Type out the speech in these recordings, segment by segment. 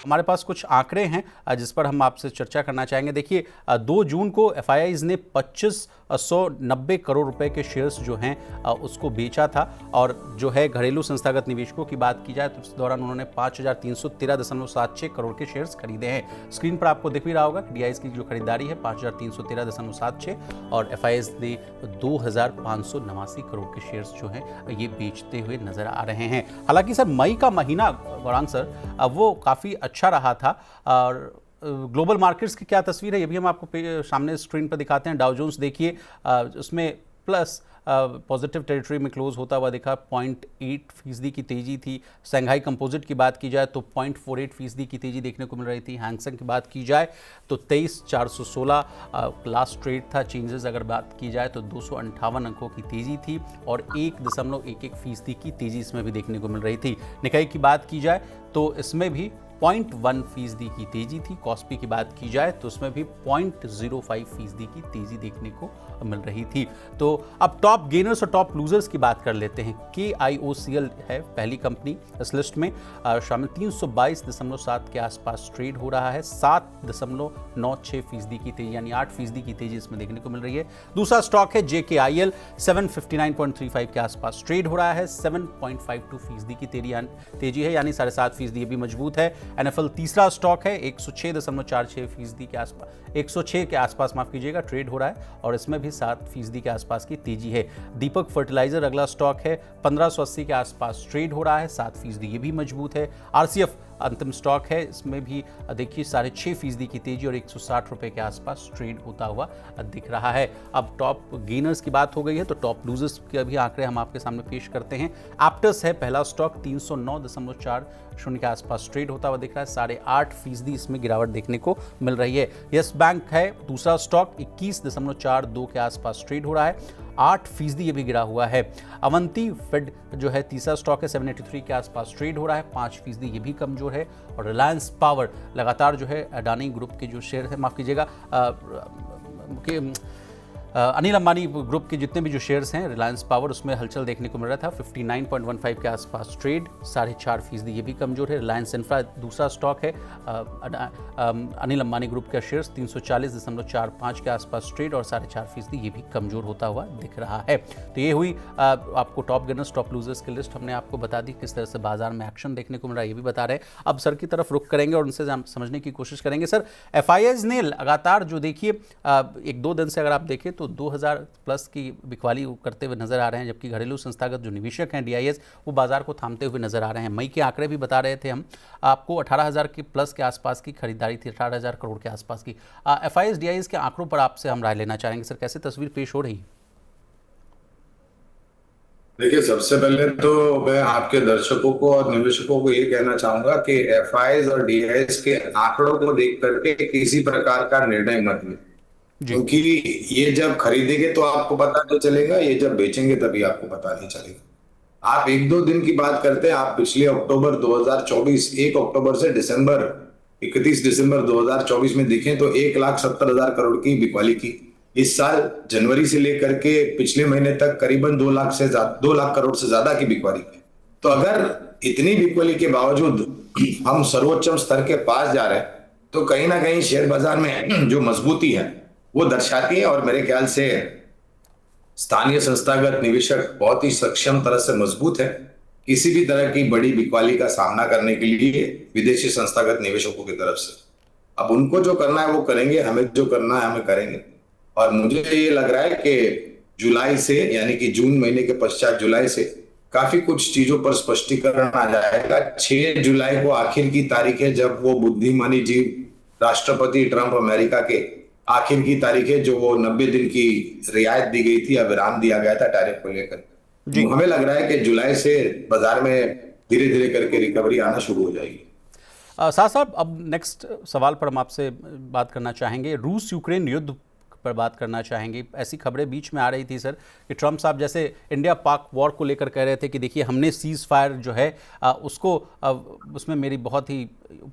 हमारे पास कुछ आंकड़े हैं जिस पर हम आपसे चर्चा करना चाहेंगे। देखिए 2 जून को एफआईआईज ने 2590 करोड़ रुपए के शेयर्स जो हैं उसको बेचा था, और जो है घरेलू संस्थागत निवेशकों की बात की जाए तो इस दौरान उन्होंने 5313.76 करोड़ के शेयर्स खरीदे हैं। स्क्रीन पर आपको दिख भी रहा होगा कि डीआईएस की जो खरीदारी है 5313.76 और एफआईआईज ने 2589 करोड़ के शेयर्स जो हैं ये बेचते हुए नजर आ रहे हैं। हालांकि सर मई का महीना गौरांग सर वो काफ़ी अच्छा रहा था, और ग्लोबल मार्केट्स की क्या तस्वीर है ये भी हम आपको सामने स्क्रीन पर दिखाते हैं। डाउ जोन्स देखिए उसमें प्लस पॉजिटिव टेरिटरी में क्लोज होता हुआ दिखा, 0.8% की तेजी थी। शंघाई कंपोजिट की बात की जाए तो 0.48% की तेजी देखने को मिल रही थी। हैंगसेंग की बात की जाए तो 23416 लास्ट ट्रेड था। चेंजेस अगर बात की जाए तो 258 अंकों की तेजी थी और 1.11% की तेजी इसमें भी देखने को मिल रही थी। निकाई की बात की जाए तो इसमें भी 0.1% की तेजी थी। कॉस्पी की बात की जाए तो उसमें भी 0.05% की तेजी देखने को मिल रही थी। तो अब टॉप गेनर्स और टॉप लूजर्स की बात कर लेते हैं। KIOCL है पहली कंपनी इस लिस्ट में शामिल, 322.7 के आसपास ट्रेड हो रहा है। 7.96% की तेजी यानी 8% की तेजी इसमें देखने को मिल रही है। दूसरा स्टॉक है JKIL, 759.35 के आसपास ट्रेड हो रहा है। 7.52% की तेजी है यानी 7.5%, ये भी मजबूत है। NFL तीसरा स्टॉक है, 106.46% के आसपास, 106 के आसपास माफ कीजिएगा ट्रेड हो रहा है और इसमें भी 7% के आसपास की तेजी है। दीपक फर्टिलाइजर अगला स्टॉक है, 1580 के आसपास ट्रेड हो रहा है, 7%, ये भी मजबूत है। RCF अंतिम स्टॉक है, इसमें भी देखिए 6.5% की तेजी और 160 रुपए के आसपास ट्रेड होता हुआ दिख रहा है। अब टॉप गेनर्स की बात हो गई है तो टॉप लूजर्स के भी आंकड़े हम आपके सामने पेश करते हैं। एप्टस है पहला स्टॉक, 309.40 के आसपास ट्रेड होता हुआ दिख रहा है। 8.5% इसमें गिरावट देखने को मिल रही है। यस बैंक है दूसरा स्टॉक, 21.42 के आसपास ट्रेड हो रहा है, 8% ये भी गिरा हुआ है। अवंती फेड जो है तीसरा स्टॉक है, 783 के आसपास ट्रेड हो रहा है, 5% ये भी कमजोर है। और रिलायंस पावर लगातार जो है अडानी ग्रुप के जो शेयर है, माफ कीजिएगा अनिल अंबानी ग्रुप के जितने भी जो शेयर्स हैं रिलायंस पावर, उसमें हलचल देखने को मिल रहा था। 59.15 के आसपास ट्रेड, 4.5% ये भी कमजोर है। रिलायंस इंफ्रा दूसरा स्टॉक है, अनिल अंबानी ग्रुप का शेयर्स 340.45 के आसपास ट्रेड और 4.5% ये भी कमजोर होता हुआ दिख रहा है। तो ये हुई आपको टॉप गेनर्स टॉप लूजर्स की लिस्ट, हमने आपको बता दी किस तरह से बाजार में एक्शन देखने को मिल रहा है, ये भी बता रहे हैं। अब सर की तरफ रुख करेंगे और उनसे समझने की कोशिश करेंगे। सर एफआईआईज ने लगातार जो देखिए 1-2 दिन से अगर आप देखें तो 2000 प्लस की बिकवाली करते हुए नजर आ रहे हैं, जबकि घरेलू संस्थागत जो निवेशक हैं डीआईएस वो बाजार को थामते हुए नजर आ रहे हैं। मई के आंकड़े भी बता रहे थे हम आपको, 18,000 के प्लस के आसपास की खरीदारी थी, 18,000 करोड़ के आसपास की। एफआईआईज डीआईएस के आंकड़ों पर आपसे हम राय लेना चाहेंगे सर, कैसे तस्वीर पेश हो रही? देखिए, सबसे पहले तो मैं आपके दर्शकों को और निवेशकों को ये कहना चाहूंगा कि एफआईआईज और डीआईएस के आंकड़ों को देख करके किसी प्रकार का निर्णय मत लें, जी क्योंकि ये जब खरीदेंगे तो आपको पता नहीं चलेगा, ये जब बेचेंगे तभी आपको पता नहीं चलेगा। आप 1-2 दिन की बात करते हैं, आप पिछले अक्टूबर 2024, 1 अक्टूबर से दिसंबर 31 दिसंबर 2024 में देखें तो 1,70,000 करोड़ की बिकवाली की। इस साल जनवरी से लेकर के पिछले महीने तक करीबन 2 लाख करोड़ से ज्यादा की बिकवाली की। तो अगर इतनी बिकवाली के बावजूद हम सर्वोच्च स्तर के पास जा रहे हैं तो कहीं ना कहीं शेयर बाजार में जो मजबूती है वो दर्शाती है, और मेरे ख्याल से स्थानीय संस्थागत निवेशक बहुत ही सक्षम तरह से मजबूत है किसी भी तरह की बड़ी बिकवाली का सामना करने के लिए विदेशी संस्थागत निवेशकों की तरफ से। अब उनको जो करना है वो करेंगे, हमें जो करना है हमें करेंगे। और मुझे ये लग रहा है कि जुलाई से, यानी कि जून महीने के पश्चात जुलाई से काफी कुछ चीजों पर स्पष्टीकरण आ जाएगा। 6 जुलाई को आखिर की तारीख है जब वो बुद्धिमानी जीव राष्ट्रपति ट्रंप अमेरिका के आखिर की तारीख है, जो वो 90 दिन की रियायत दी गई थी या विराम दिया गया था टैरिफ को लेकर। जी हमें लग रहा है कि जुलाई से बाजार में धीरे धीरे करके रिकवरी आना शुरू हो जाएगी। साथ साहब अब नेक्स्ट सवाल पर हम आपसे बात करना चाहेंगे। रूस यूक्रेन युद्ध पर बात करना चाहेंगे। ऐसी खबरें बीच में आ रही थी सर कि ट्रंप साहब जैसे इंडिया पाक वॉर को लेकर कह रहे थे कि देखिए हमने सीज फायर जो है उसको उसमें मेरी बहुत ही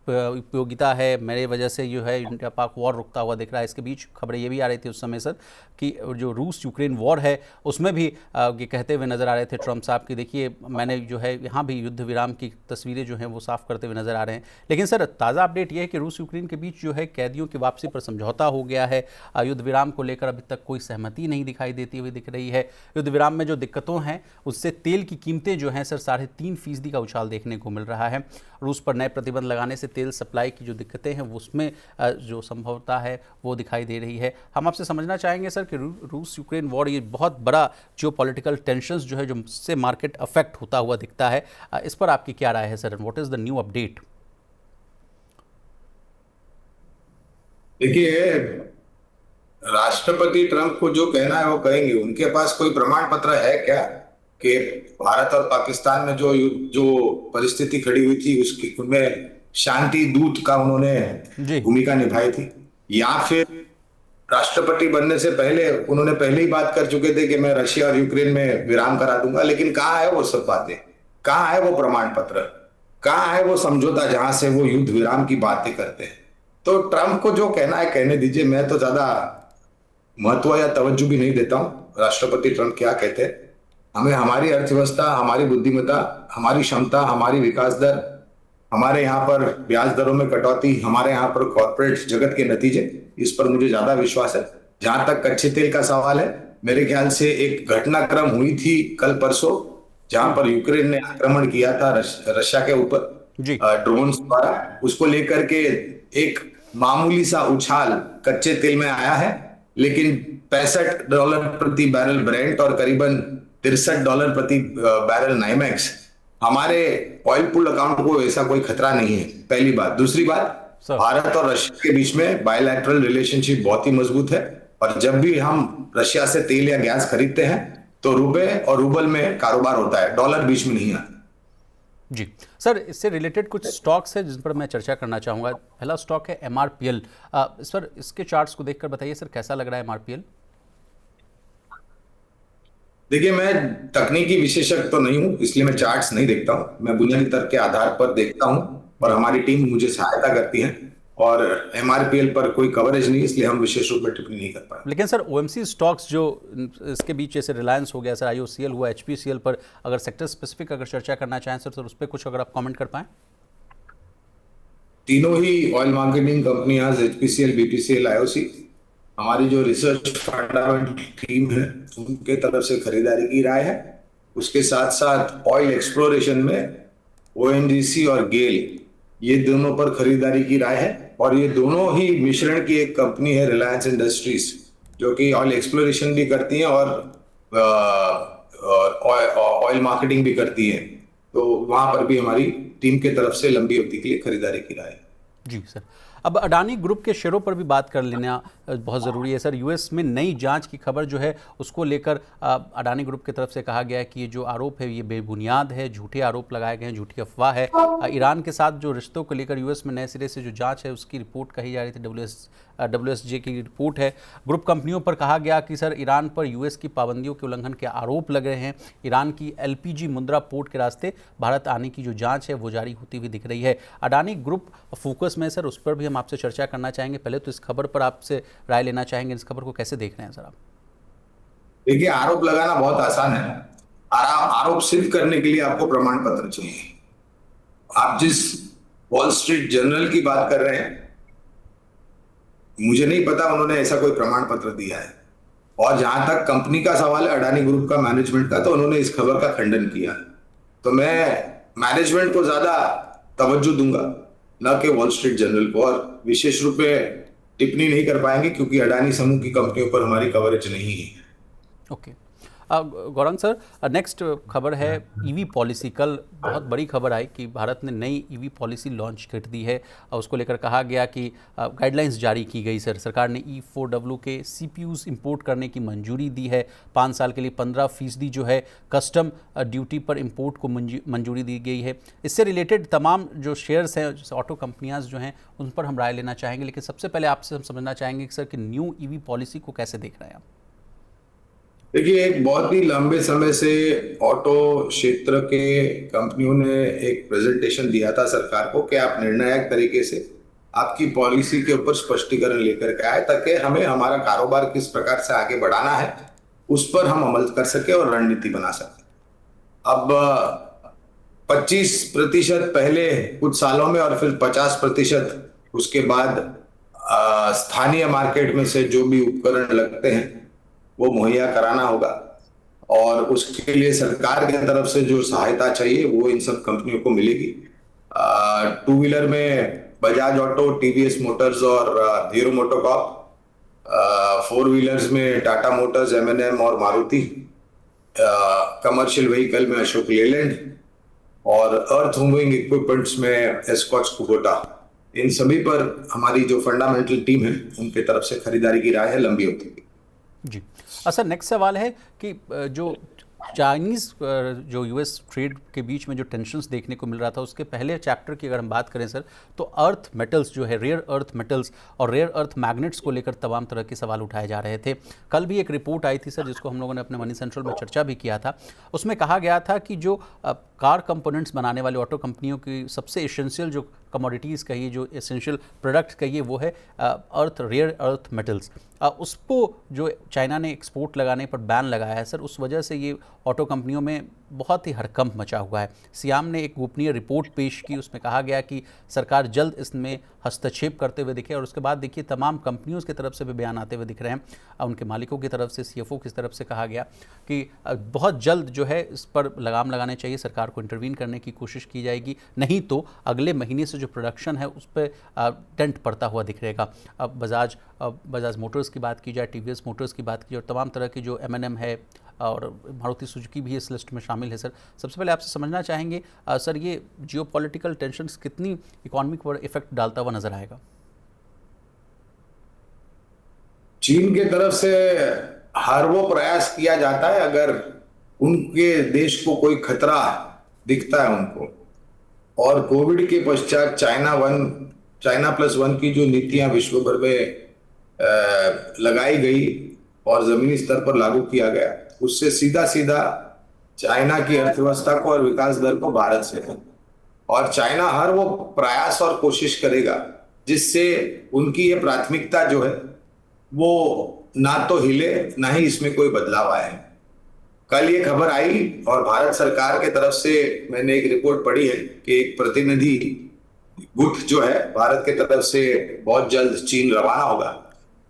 उपयोगिता है, मेरे वजह से जो है इंडिया पाक वॉर रुकता हुआ दिख रहा है। इसके बीच खबरें ये भी आ रही थी उस समय सर कि जो रूस यूक्रेन वॉर है उसमें भी ये कहते हुए नजर आ रहे थे ट्रंप साहब कि देखिए मैंने जो है यहाँ भी युद्ध विराम की तस्वीरें जो हैं वो साफ करते हुए नजर आ रहे हैं। लेकिन सर ताज़ा अपडेट ये है कि रूस यूक्रेन के बीच जो है कैदियों की वापसी पर समझौता हो गया है। युद्ध विराम को लेकर अभी तक कोई सहमति नहीं दिखाई देती हुई दिख रही है। युद्ध विराम में जो दिक्कतों हैं उससे तेल की कीमतें जो हैं सर 3.5% का उछाल देखने को मिल रहा है। रूस पर नए प्रतिबंध लगाने से तेल सप्लाई की जो दिक्कतें हैं वो उसमें जो संभवता है वो दिखाई दे रही है। हम आपसे समझना चाहेंगे सर कि रूस यूक्रेन वॉर ये बहुत बड़ा जो पॉलिटिकल टेंशंस जो है जो से मार्केट अफेक्ट होता हुआ दिखता है, इस पर आपकी क्या राय है sir? What is the new update? देखिए, राष्ट्रपति ट्रंप को जो कहना है वो कहेंगे। उनके पास कोई प्रमाण पत्र है क्या कि भारत और पाकिस्तान में जो परिस्थिति खड़ी हुई थी उसकी उनमें शांति दूत का उन्होंने भूमिका निभाई थी, या फिर राष्ट्रपति बनने से पहले उन्होंने पहले ही बात कर चुके थे कि मैं रशिया और यूक्रेन में विराम करा दूंगा। लेकिन कहाँ है वो सब बातें, कहाँ है वो प्रमाण पत्र, कहाँ है वो समझौता जहां से वो युद्ध विराम की बातें करते हैं? तो ट्रंप को जो कहना है कहने दीजिए, मैं तो ज्यादा महत्व या तवज्जो भी नहीं देता हूं राष्ट्रपति ट्रंप क्या कहते हैं। हमें हमारी अर्थव्यवस्था, हमारी बुद्धिमत्ता, हमारी क्षमता, हमारी विकास दर, हमारे यहाँ पर ब्याज दरों में कटौती, हमारे यहाँ पर कॉर्पोरेट जगत के नतीजे, इस पर मुझे ज्यादा विश्वास है। जहां तक कच्चे तेल का सवाल है, मेरे ख्याल से एक घटनाक्रम हुई थी कल परसों जहां पर यूक्रेन ने आक्रमण किया था रशिया के ऊपर ड्रोन द्वारा। उसको लेकर के एक मामूली सा उछाल कच्चे तेल में आया है, लेकिन $65 प्रति बैरल ब्रेंट और करीबन $63 प्रति बैरल नाइमेक्स, हमारे ऑयल पूल अकाउंट को ऐसा कोई खतरा नहीं है, पहली बात। दूसरी बात, भारत और रशिया के बीच में बायलैटरल रिलेशनशिप बहुत ही मजबूत है, और जब भी हम रशिया से तेल या गैस खरीदते हैं तो रुपए और रूबल में कारोबार होता है, डॉलर बीच में नहीं आता। जी सर, इससे रिलेटेड कुछ स्टॉक्स है जिन पर मैं चर्चा करना चाहूंगा। पहला स्टॉक है MRPL। सर इसके चार्ट्स को देखकर बताइए सर कैसा लग रहा है MRPL? देखिए, मैं तकनीकी विशेषज्ञ तो नहीं हूं, इसलिए मैं चार्ट्स नहीं देखता हूं। मैं बुनियादी तर्क के आधार पर देखता हूं और हमारी टीम मुझे सहायता करती है, और MRPL पर कोई कवरेज नहीं, इसलिए हम विशेष रूप में टिप्पणी नहीं कर पाए। लेकिन सर OMC स्टॉक्स जो इसके बीच जैसे रिलायंस हो गया सर, IOCL हुआ, HPCL पर अगर सेक्टर स्पेसिफिक अगर चर्चा करना चाहें सर उस पर कुछ अगर आप कमेंट कर पाएं। तीनों ही ऑयल मार्केटिंग कंपनियां HPCL, BPCL, IOC, हमारी जो रिसर्च फंडामेंटल टीम है उनके तरफ से खरीदारी की राय है। उसके साथ साथ ऑयल एक्सप्लोरेशन में ONGC और गेल, ये दोनों पर खरीदारी की राय है, और ये दोनों ही मिश्रण की एक कंपनी है रिलायंस इंडस्ट्रीज, जो कि ऑयल एक्सप्लोरेशन भी करती है और ऑयल मार्केटिंग भी करती है। तो वहां पर भी हमारी टीम के तरफ से लंबी अवधि के लिए खरीदारी की राय है। जी सर, अब अडानी ग्रुप के शेयरों पर भी बात कर लेना बहुत ज़रूरी है सर। यूएस में नई जांच की खबर जो है उसको लेकर अडानी ग्रुप की तरफ से कहा गया है कि ये जो आरोप है ये बेबुनियाद है, झूठे आरोप लगाए गए हैं, झूठी अफवाह है। ईरान के साथ जो रिश्तों को लेकर यूएस में नए सिरे से जो जांच है उसकी रिपोर्ट कही जा रही थी, WSJ की रिपोर्ट है। ग्रुप कंपनियों पर कहा गया कि सर ईरान पर यूएस की पाबंदियों के उल्लंघन के आरोप लग रहे हैं। ईरान की LPG मुंद्रा पोर्ट के रास्ते भारत आने की जो जाँच है वो जारी होती हुई दिख रही है। अडानी ग्रुप फोकस में सर, उस पर भी हम आपसे चर्चा करना चाहेंगे। पहले तो इस खबर पर आपसे राय लेना चाहेंगे, इस खबर को कैसे देख रहे हैं सर आप? देखिए, आरोप लगाना बहुत आसान है। आरोप सिद्ध करने के लिए आपको प्रमाण पत्र चाहिए। आप जिस वॉल स्ट्रीट जर्नल की बात कर रहे हैं, मुझे नहीं पता उन्होंने ऐसा कोई प्रमाण पत्र दिया है। और जहां तक कंपनी का सवाल है, अडानी ग्रुप का, मैनेजमेंट का, तो उन्होंने इस खबर का खंडन किया। तो मैं मैनेजमेंट को ज्यादा तवज्जो दूंगा, न कि वॉल स्ट्रीट जर्नल को, और विशेष रूप में टिप्पणी नहीं कर पाएंगे क्योंकि अडानी समूह की कंपनियों पर हमारी कवरेज नहीं है। ओके। गौरंग सर, नेक्स्ट खबर है ईवी पॉलिसी। कल बहुत बड़ी खबर आई कि भारत ने नई ईवी पॉलिसी लॉन्च कर दी है और उसको लेकर कहा गया कि गाइडलाइंस जारी की गई। सर, सरकार ने E4W के CPUs इंपोर्ट करने की मंजूरी दी है। 5 साल के लिए 15% जो है कस्टम ड्यूटी पर इंपोर्ट को मंजूरी दी गई है। इससे रिलेटेड तमाम जो शेयर्स हैं, ऑटो कंपनियां जो हैं, उन पर हम राय लेना चाहेंगे। लेकिन सबसे पहले आपसे हम समझना चाहेंगे कि सर कि न्यू ईवी पॉलिसी को कैसे देख रहे हैं आप? देखिए, एक बहुत ही लंबे समय से ऑटो क्षेत्र के कंपनियों ने एक प्रेजेंटेशन दिया था सरकार को कि आप निर्णायक तरीके से आपकी पॉलिसी के ऊपर स्पष्टीकरण लेकर के आए, ताकि हमें हमारा कारोबार किस प्रकार से आगे बढ़ाना है उस पर हम अमल कर सके और रणनीति बना सके। अब 25% पहले कुछ सालों में और फिर 50% उसके बाद स्थानीय मार्केट में से जो भी उपकरण लगते हैं वो मुहैया कराना होगा, और उसके लिए सरकार की तरफ से जो सहायता चाहिए वो इन सब कंपनियों को मिलेगी। 2 व्हीलर में बजाज ऑटो, TVS मोटर्स और हीरो मोटोकॉर्प, 4 व्हीलर्स में टाटा मोटर्स, M&M और मारुति, कमर्शियल व्हीकल में अशोक लेलैंड और अर्थ मूविंग इक्विपमेंट्स में एस्कॉच कुबोटा। इन सभी पर हमारी जो फंडामेंटल टीम है उनके तरफ से खरीदारी की राय है, लंबी होती है जी। सर, नेक्स्ट सवाल है कि जो चाइनीज़ जो US ट्रेड के बीच में जो टेंशन्स देखने को मिल रहा था, उसके पहले चैप्टर की अगर हम बात करें सर, तो अर्थ मेटल्स जो है, रेयर अर्थ मेटल्स और रेयर अर्थ मैग्नेट्स को लेकर तमाम तरह के सवाल उठाए जा रहे थे। कल भी एक रिपोर्ट आई थी सर, जिसको हम लोगों ने अपने मनी सेंट्रल में चर्चा भी किया था। उसमें कहा गया था कि जो कार कंपोनेंट्स बनाने वाले ऑटो कंपनियों की सबसे एसेंशियल जो कमोडिटीज़ कहिए, जो एसेंशियल प्रोडक्ट कहिए, वो है रेयर अर्थ मेटल्स। उसको जो चाइना ने एक्सपोर्ट लगाने पर बैन लगाया है सर, उस वजह से ये ऑटो कंपनियों में बहुत ही हड़कंप मचा हुआ है। सियाम ने एक गोपनीय रिपोर्ट पेश की, उसमें कहा गया कि सरकार जल्द इसमें हस्तक्षेप करते हुए दिखे, और उसके बाद देखिए तमाम कंपनियों की तरफ से भी बयान आते हुए दिख रहे हैं। उनके मालिकों की तरफ से, CFO की तरफ से कहा गया कि बहुत जल्द जो है इस पर लगाम लगाने चाहिए, सरकार को इंटरवीन करने की कोशिश की जाएगी, नहीं तो अगले महीने से जो प्रोडक्शन है उस पर टेंट पड़ता हुआ दिख रहेगा। अब बजाज मोटर्स की बात की जाए, TVS मोटर्स की बात की जाए, और तमाम तरह की जो M&M है और मारुति सुजुकी भी इस लिस्ट में शामिल है। सर, सबसे पहले आपसे समझना चाहेंगे सर, ये जियोपॉलिटिकल टेंशन्स कितनी इकोनॉमी पर इफेक्ट डालता हुआ नजर आएगा? चीन के तरफ से हर वो प्रयास किया जाता है अगर उनके देश को कोई खतरा दिखता है उनको, और कोविड के पश्चात China+1 की जो नीतियां विश्व भर में लगाई गई और जमीनी स्तर पर लागू किया गया, उससे सीधा सीधा चाइना की अर्थव्यवस्था को और विकास दर को भारत से है, और चाइना हर वो प्रयास और कोशिश करेगा जिससे उनकी ये प्राथमिकता जो है वो ना तो हिले, ना ही इसमें कोई बदलाव आए। कल ये खबर आई और भारत सरकार के तरफ से मैंने एक रिपोर्ट पढ़ी है कि एक प्रतिनिधि गुट जो है भारत की तरफ से बहुत जल्द चीन रवाना होगा,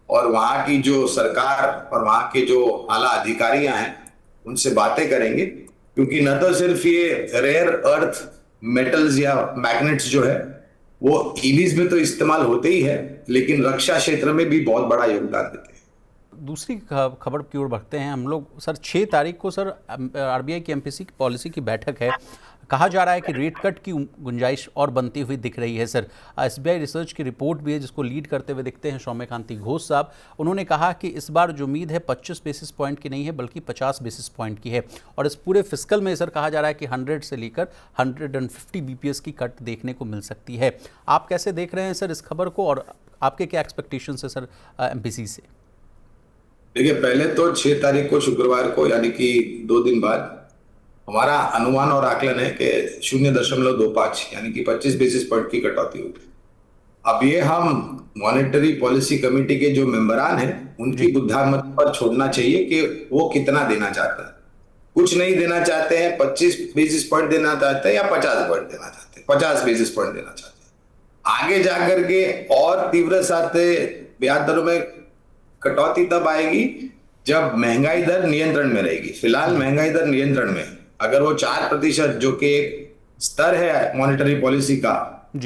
और वहां की जो सरकार और वहां के जो आला अधिकारियां हैं उनसे बातें करेंगे, क्योंकि न तो सिर्फ ये रेयर अर्थ मेटल्स या मैग्नेट्स जो है वो ईवीज में तो इस्तेमाल होते ही है, लेकिन रक्षा क्षेत्र में भी बहुत बड़ा योगदान देते हैं। दूसरी खबर की ओर बढ़ते हैं हम लोग सर। 6 तारीख को सर RBI की MPC की पॉलिसी की बैठक है। कहा जा रहा है कि रेट कट की गुंजाइश और बनती हुई दिख रही है सर। SBI रिसर्च की रिपोर्ट भी है, जिसको लीड करते हुए दिखते हैं सौम्यकांति घोष साहब। उन्होंने कहा कि इस बार जो उम्मीद है 25 बेसिस पॉइंट की नहीं है, बल्कि 50 बेसिस पॉइंट की है, और इस पूरे फिस्कल में सर कहा जा रहा है कि 100 से लेकर 150 BPS की कट देखने को मिल सकती है। आप कैसे देख रहे हैं सर इस खबर को, और आपके क्या एक्सपेक्टेशन है सर MPC से? देखिए, पहले तो 6 तारीख को शुक्रवार को, यानी कि 2 दिन बाद, हमारा अनुमान और आकलन है कि 0.25 यानी कि 25 बेसिस पॉइंट की कटौती होगी। अब ये हम मॉनेटरी पॉलिसी कमेटी के जो मेंबरान हैं उनकी बुद्धिमत्ता पर छोड़ना चाहिए कि वो कितना देना चाहता है। कुछ नहीं देना चाहते हैं, 25 बेसिस पॉइंट देना चाहते हैं या 50 पॉइंट देना चाहते हैं, 50 बेसिस पॉइंट देना चाहते हैं। आगे जाकर के और तीव्र साथ ब्याज दरों में कटौती तब आएगी जब महंगाई दर नियंत्रण में रहेगी। फिलहाल महंगाई दर नियंत्रण में, अगर वो 4% जो कि एक स्तर है मॉनेटरी पॉलिसी का,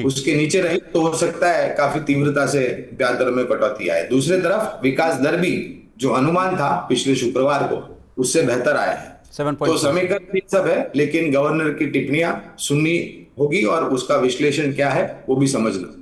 उसके नीचे रही तो हो सकता है काफी तीव्रता से ब्याज दर में कटौती आए। दूसरी तरफ विकास दर भी जो अनुमान था पिछले शुक्रवार को उससे बेहतर आए हैं। 7.4। तो समीकरण भी सब है, लेकिन गवर्नर की टिप्पणियां सुननी होगी और उसका विश्लेषण क्या है वो भी समझना।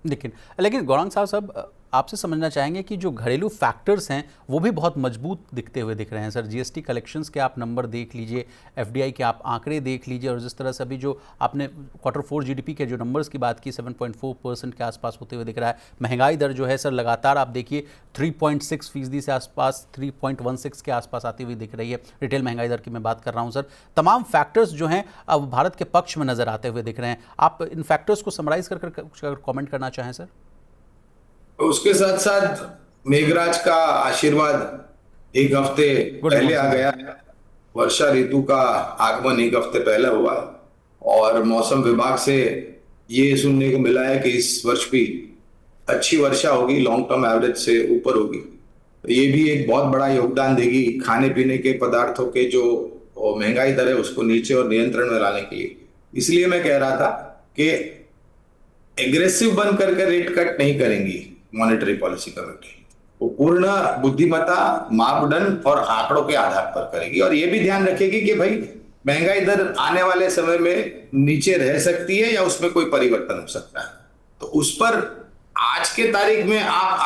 लेकिन लेकिन गौरांग साहब आपसे समझना चाहेंगे कि जो घरेलू फैक्टर्स हैं वो भी बहुत मजबूत दिखते हुए दिख रहे हैं सर। जीएसटी कलेक्शंस के आप नंबर देख लीजिए, एफडीआई के आप आंकड़े देख लीजिए, और जिस तरह से अभी जो आपने क्वार्टर 4 जीडीपी के जो नंबर्स की बात की 7.4% के आसपास होते हुए दिख रहा है। महंगाई दर जो है सर लगातार आप देखिए 3.6% से आसपास 3.16 के आसपास आती हुई दिख रही है। रिटेल महंगाई दर की मैं बात कर रहा हूँ सर। तमाम फैक्टर्स जो हैं अब भारत के पक्ष में नजर आते हुए दिख रहे हैं। आप इन फैक्टर्स को समराइज कर कॉमेंट करना चाहें सर। उसके साथ साथ मेघराज का आशीर्वाद एक हफ्ते गुड पहले आ मॉर्निंग। गया है। वर्षा ऋतु का आगमन एक हफ्ते पहले हुआ और मौसम विभाग से ये सुनने को मिला है कि इस वर्ष भी अच्छी वर्षा होगी, लॉन्ग टर्म एवरेज से ऊपर होगी। तो ये भी एक बहुत बड़ा योगदान देगी खाने पीने के पदार्थों के जो महंगाई दर है उसको नीचे और नियंत्रण में लाने के लिए। इसलिए मैं कह रहा था कि एग्रेसिव बन करके रेट कट नहीं करेंगी मॉनेटरी पॉलिसी कमेटी। वो पूर्ण बुद्धिमत्ता, मापदंड और आंकड़ों के आधार पर करेगी और ये भी ध्यान रखेगी कि भाई महंगाई दर आने वाले समय में नीचे रह सकती है या उसमें कोई परिवर्तन हो सकता है। तो उस पर आज के तारीख में आप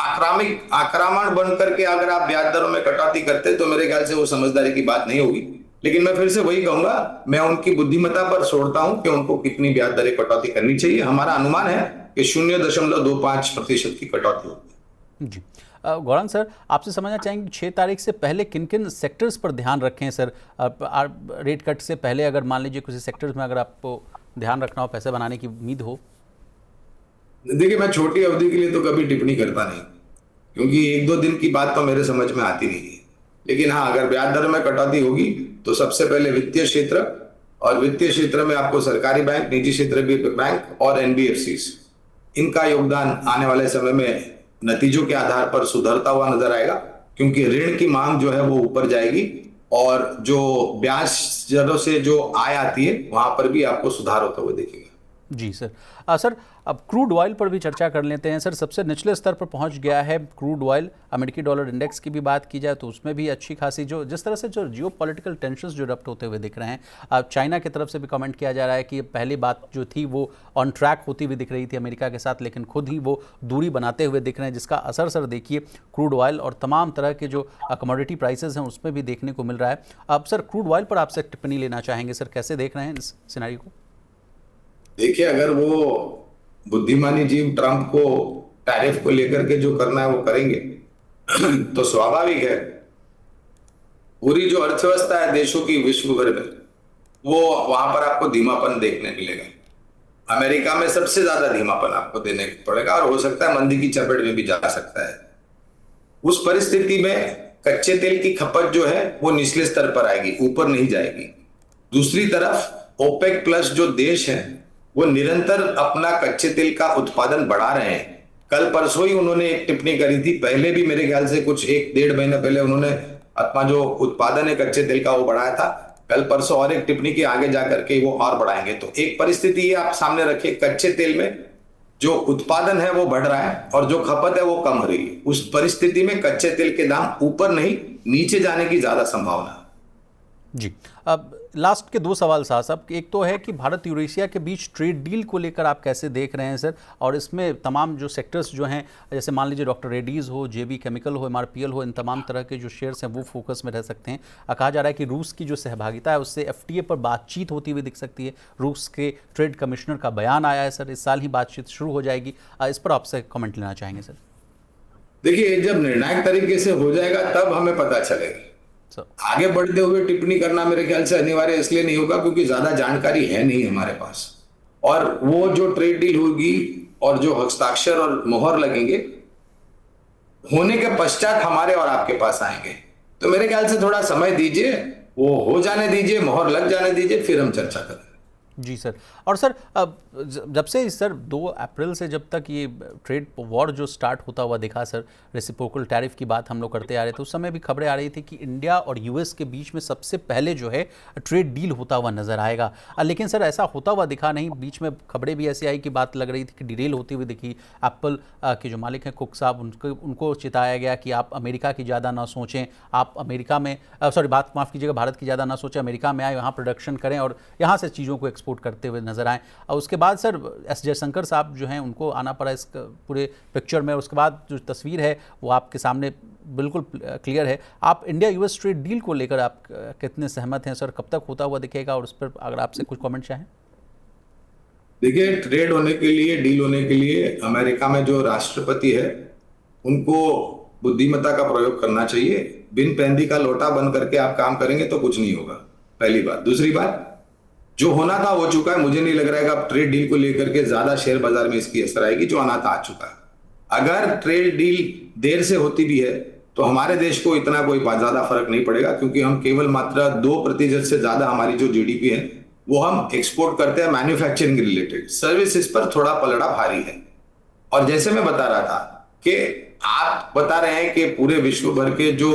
आक्रामण बन करके अगर आप ब्याज दरों में कटौती करते तो मेरे ख्याल से वो समझदारी की बात नहीं होगी। लेकिन मैं फिर से वही कहूंगा, मैं उनकी बुद्धिमत्ता पर छोड़ता हूं कि उनको कितनी ब्याज दरें कटौती करनी चाहिए। हमारा अनुमान है कि 0.25% की कटौती होगी। जी गौरांग सर, आपसे समझना चाहेंगे 6 तारीख से पहले किन किन सेक्टर्स पर ध्यान रखें सर। रेट कट से पहले अगर मान लीजिए किसी सेक्टर्स में अगर आपको ध्यान रखना हो, पैसे बनाने की उम्मीद हो। देखिए, मैं छोटी अवधि के लिए तो कभी टिप्पणी करता नहीं, क्योंकि 1-2 दिन की बात तो मेरे समझ में आती नहीं है। लेकिन हाँ, अगर ब्याज दर में कटौती होगी तो सबसे पहले वित्तीय क्षेत्र, और वित्तीय क्षेत्र में आपको सरकारी बैंक, निजी क्षेत्र बैंक और एनबीएफसीज, इनका योगदान आने वाले समय में नतीजों के आधार पर सुधरता हुआ नजर आएगा, क्योंकि ऋण की मांग जो है वो ऊपर जाएगी और जो ब्याज दरों से जो आय आती है वहां पर भी आपको सुधार होता हुआ दिखेगा। जी सर। सर अब क्रूड ऑयल पर भी चर्चा कर लेते हैं सर। सबसे निचले स्तर पर पहुंच गया है क्रूड ऑयल। अमेरिकी डॉलर इंडेक्स की भी बात की जाए तो उसमें भी अच्छी खासी जो जिस तरह से जो जियो पॉलिटिकल टेंशंस जो रप्ट होते हुए दिख रहे हैं, अब चाइना की तरफ से भी कमेंट किया जा रहा है कि पहली बात जो थी वो ऑन ट्रैक होती हुई दिख रही थी अमेरिका के साथ, लेकिन खुद ही वो दूरी बनाते हुए दिख रहे हैं, जिसका असर सर देखिए क्रूड ऑयल और तमाम तरह के जो कमोडिटी प्राइसेस हैं उसमें भी देखने को मिल रहा है। अब सर क्रूड ऑयल पर आपसे टिप्पणी लेना चाहेंगे सर, कैसे देख रहे हैं इस सिनेरियो को? देखिए, अगर वो बुद्धिमानी जीव ट्रंप को टैरिफ को लेकर के जो करना है वो करेंगे तो स्वाभाविक है पूरी जो अर्थव्यवस्था है देशों की विश्व भर में, वो वहां पर आपको धीमापन देखने मिलेगा। अमेरिका में सबसे ज्यादा धीमापन आपको देने पड़ेगा और हो सकता है मंदी की चपेट में भी जा सकता है। उस परिस्थिति में कच्चे तेल की खपत जो है वो निचले स्तर पर आएगी, ऊपर नहीं जाएगी। दूसरी तरफ ओपेक प्लस जो देश हैं वो निरंतर अपना कच्चे तेल का उत्पादन बढ़ा रहे हैं। कल परसों ही उन्होंने एक टिप्पणी करी थी, पहले भी मेरे ख्याल से कुछ 1-1.5 महीने पहले उन्होंने अपना जो उत्पादन है कच्चे तेल का वो बढ़ाया था। कल परसों और एक टिप्पणी की आगे जाकर के वो और बढ़ाएंगे। तो एक परिस्थिति ये आप सामने रखिए, कच्चे तेल में जो उत्पादन है वो बढ़ रहा है और जो खपत है वो कम हो रही है। उस परिस्थिति में कच्चे तेल के दाम ऊपर नहीं नीचे जाने की ज्यादा संभावना है। जी, अब लास्ट के 2 सवाल साहब। एक तो है कि भारत यूरेशिया के बीच ट्रेड डील को लेकर आप कैसे देख रहे हैं सर, और इसमें तमाम जो सेक्टर्स जो हैं, जैसे मान लीजिए डॉक्टर रेड्डीज हो, जेबी केमिकल हो, एमआरपीएल हो, इन तमाम तरह के जो शेयर्स हैं वो फोकस में रह सकते हैं। कहा जा रहा है कि रूस की जो सहभागिता है उससे एफटीए पर बातचीत होती हुई दिख सकती है। रूस के ट्रेड कमिश्नर का बयान आया है सर, इस साल ही बातचीत शुरू हो जाएगी। इस पर आपसे कमेंट लेना चाहेंगे सर। देखिए, जब निर्णायक तरीके से हो जाएगा तब हमें पता चलेगा। आगे बढ़ते हुए टिप्पणी करना मेरे ख्याल से अनिवार्य इसलिए नहीं होगा क्योंकि ज्यादा जानकारी है नहीं हमारे पास, और वो जो ट्रेड डील होगी और जो हस्ताक्षर और मोहर लगेंगे होने के पश्चात हमारे और आपके पास आएंगे। तो मेरे ख्याल से थोड़ा समय दीजिए, वो हो जाने दीजिए, मोहर लग जाने दीजिए, फिर हम चर्चा करें। जी सर। और सर अब जब से सर 2 अप्रैल से जब तक ये ट्रेड वॉर जो स्टार्ट होता हुआ दिखा सर, रेसिप्रोकल टैरिफ की बात हम लोग करते आ रहे थे, उस समय भी खबरें आ रही थी कि इंडिया और यूएस के बीच में सबसे पहले जो है ट्रेड डील होता हुआ नजर आएगा। लेकिन सर ऐसा होता हुआ दिखा नहीं, बीच में खबरें भी ऐसी आई कि बात लग रही थी कि डिरेल होती हुई दिखी। एप्पल के जो मालिक हैं कुक साहब, उनको चिताया गया कि आप अमेरिका की ज़्यादा ना सोचें, आप अमेरिका में सॉरी बात माफ़ कीजिएगा, भारत की ज़्यादा ना सोचें, अमेरिका में आए, यहाँ प्रोडक्शन करें और यहाँ से चीज़ों को एक्सपोर्ट करते हुए नजर आए। और उसके बाद सर एस जयशंकर साहब जो हैं उनको आना पड़ा इस पूरे पिक्चर में। उसके बाद जो तस्वीर है वो आपके सामने बिल्कुल क्लियर है। आप इंडिया यूएस ट्रेड डील को लेकर आप कितने सहमत हैं सर, कब तक होता हुआ दिखेगा, और उस पर अगर आपसे कुछ कमेंट चाहें। देखिए, ट्रेड होने के लिए, डील होने के लिए अमेरिका में जो राष्ट्रपति है उनको बुद्धिमत्ता का प्रयोग करना चाहिए। बिन पैंदी का लोटा बन करके आप काम करेंगे तो कुछ नहीं होगा, पहली बात। दूसरी बात, जो होना था हो चुका है। मुझे नहीं लग रहा है कि अब ट्रेड डील को लेकर के ज्यादा शेयर बाजार में इसकी असर आएगी। जो आना था आ चुका है। अगर ट्रेड डील देर से होती भी है तो हमारे देश को इतना कोई ज्यादा फर्क नहीं पड़ेगा, क्योंकि हम केवल मात्र 2% से ज्यादा हमारी जो जीडीपी है वो हम एक्सपोर्ट करते हैं मैन्युफैक्चरिंग रिलेटेड। सर्विसेज पर थोड़ा पलड़ा भारी है। और जैसे मैं बता रहा था कि आप बता रहे हैं कि पूरे विश्व भर के जो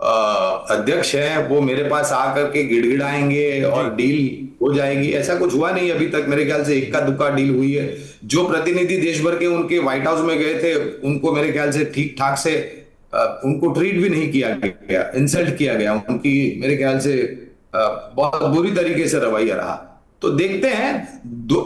अध्यक्ष हैं वो मेरे पास आकर के गिड़गिड़ाएंगे और डील हो जाएगी। ऐसा कुछ हुआ नहीं अभी तक। मेरे ख्याल से इक्का दुक्का डील हुई है। जो प्रतिनिधि देश भर के उनके व्हाइट हाउस में गए थे उनको मेरे ख्याल से ठीक ठाक से उनको ट्रीट भी नहीं किया गया, इंसल्ट किया गया। उनकी मेरे ख्याल से बहुत बुरी तरीके से रवैया रहा। तो देखते हैं,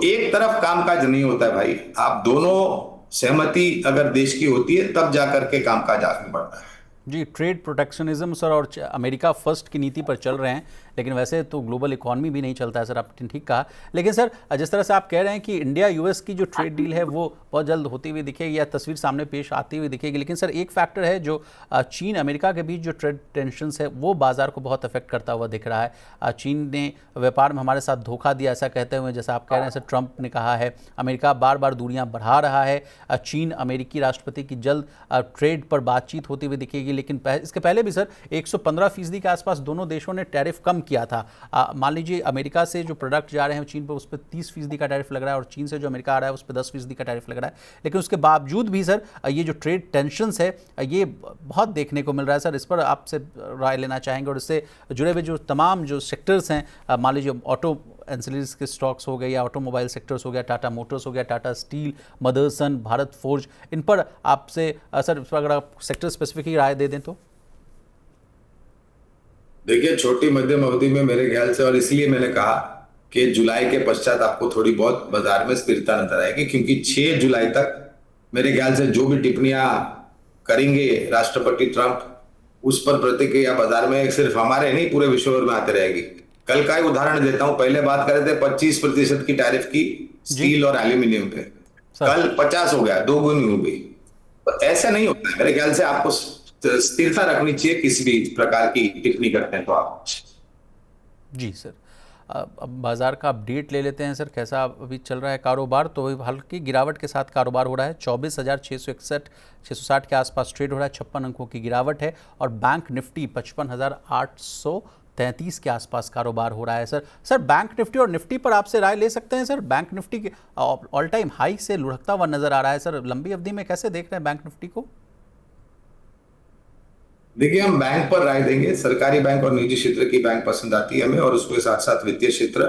एक तरफ कामकाज नहीं होता है भाई। आप दोनों सहमति अगर देश की होती है तब जाकर के कामकाज आगे बढ़ता है। जी, ट्रेड प्रोटेक्शनिज्म सर और अमेरिका फर्स्ट की नीति पर चल रहे हैं, लेकिन वैसे तो ग्लोबल इकॉनमी भी नहीं चलता है सर, आपने ठीक कहा। लेकिन सर जिस तरह से आप कह रहे हैं कि इंडिया यूएस की जो ट्रेड डील है वो बहुत जल्द होती हुई दिखेगी या तस्वीर सामने पेश आती हुई दिखेगी, लेकिन सर एक फैक्टर है जो चीन अमेरिका के बीच जो ट्रेड टेंशंस है वो बाजार को बहुत अफेक्ट करता हुआ दिख रहा है। चीन ने व्यापार में हमारे साथ धोखा दिया ऐसा कहते हुए, जैसा आप कह रहे हैं सर, ट्रंप ने कहा है। अमेरिका बार बार दूरियां बढ़ा रहा है। चीन अमेरिकी राष्ट्रपति की जल्द ट्रेड पर बातचीत होती हुई दिखेगी, लेकिन इसके पहले भी सर 115% के आसपास दोनों देशों ने टैरिफ कम किया था। मान लीजिए अमेरिका से जो प्रोडक्ट जा रहे हैं चीन पर, उस पर 30% का टैरिफ लग रहा है, और चीन से जो अमेरिका आ रहा है उस पर 10% का टैरिफ लग रहा है। लेकिन उसके बावजूद भी सर ये जो ट्रेड टेंशंस है ये बहुत देखने को मिल रहा है सर। इस पर आपसे राय लेना चाहेंगे, और इससे जुड़े हुए जो तमाम जो सेक्टर्स हैं, मान लीजिए ऑटो एंसिलरीज के स्टॉक्स हो गए या ऑटोमोबाइल सेक्टर्स हो गया, टाटा मोटर्स हो गया, टाटा स्टील, मदरसन, भारत फोर्ज, इन पर आपसे सर इस पर अगर आप सेक्टर स्पेसिफिक ही राय दे दें तो। देखिए, छोटी मध्यम अवधि में मेरे ख्याल से, और इसलिए मैंने कहा कि जुलाई के पश्चात आपको थोड़ी बहुत बाजार में स्थिरता नजर आएगी, क्योंकि 6 जुलाई तक मेरे ख्याल से जो भी टिप्पणियां करेंगे राष्ट्रपति ट्रंप, उस पर प्रतिक्रिया बाजार में सिर्फ हमारे नहीं पूरे विश्व भर में आते रहेगी। कल का ही उदाहरण देता हूं। पहले बात कर रहे थे 25% की टैरिफ की स्टील और एल्यूमिनियम पे, कल 50 हो गया, 2 गुनी हो गई। तो ऐसा नहीं होता है। मेरे ख्याल से आपको स्थिरता रखनी चाहिए किसी भी प्रकार की टिप्पणी करते हैं तो आप। जी सर, अब बाजार का अपडेट ले लेते हैं सर, कैसा अभी चल रहा है कारोबार। तो हल्की गिरावट के साथ कारोबार हो रहा है। 24,661 660 के आसपास ट्रेड हो रहा है, 56 अंकों की गिरावट है। और बैंक निफ्टी 55,833 के आसपास कारोबार हो रहा है सर बैंक निफ्टी और निफ्टी पर आपसे राय ले सकते हैं सर। बैंक निफ्टी के ऑल टाइम हाई से लुढ़कता हुआ नजर आ रहा है सर, लंबी अवधि में कैसे देख रहे हैं बैंक निफ्टी को? देखिए, हम बैंक पर राय देंगे। सरकारी बैंक और निजी क्षेत्र की बैंक पसंद आती है हमें, और उसके साथ साथ वित्तीय क्षेत्र।